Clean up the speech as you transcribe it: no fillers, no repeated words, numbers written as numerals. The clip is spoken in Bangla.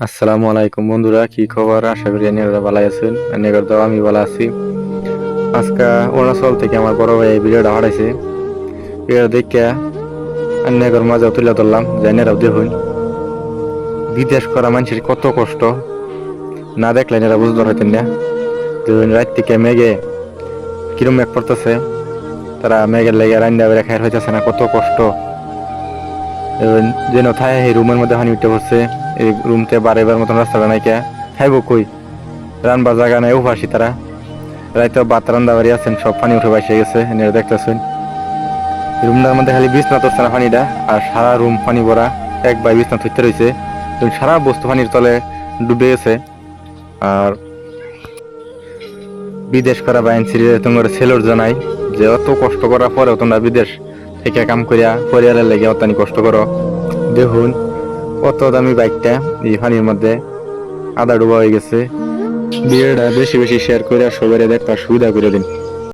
আসসালামু আলাইকুম বন্ধুরা, কি খবর? আশা করি আপনারা ভালো আছেন। আপনাদের তো আমি ভালো আছি। আজকে অরুণাচল থেকে আমার বড় ভাই এই ভিডিওটা পাঠাইছে। ভিডিও দেখে আপনাদের মাঝে তুলে ধরলাম, জানেরাও দেখুন। বিদেশ করা মানুষের কত কষ্ট না দেখলে এরা বুঝতে পারতেন না। দেখুন রাত থেকে মেঘে কিরম মেঘ পড়তেছে, তারা মেঘের লেগে রান্না বেড়ে খাই হইতেছে না, কত কষ্ট। যেন থাই এই রুমের মধ্যে পানি উঠে পড়ছে। এই রুমতে বাড়িবার মতন রাস্তাটা নাইকা, খাইব কই, রানবার জায়গা নাই, উপাসী তারা। রাইতে ভাত রান্দা বাড়ি আছেন, সব পানি উঠে বাইসে গেছে, এনে দেখতেছেন। রুমটার মধ্যে খালি বিছনা তুলছে না পানিটা, আর সারা রুম পানি ভরা। এক ভাই বিছনা থইতে রয়েছে, সারা বস্তু পানির তলে ডুবে গেছে। আর বিদেশ করা বাইন সিরিজে তোমার ছেলের জানাই যে অত কষ্ট করার পরেও তোমরা বিদেশ থেকে কাম করিয়া পরিবারের লেগে অতানি কষ্ট করো। দেখুন কত দামি বাইকটা এই পানির মধ্যে আধা ডুবা হয়ে গেছে। ভিডিওটা বেশি বেশি শেয়ার করে সবাই দেখার সুবিধা করে দিন।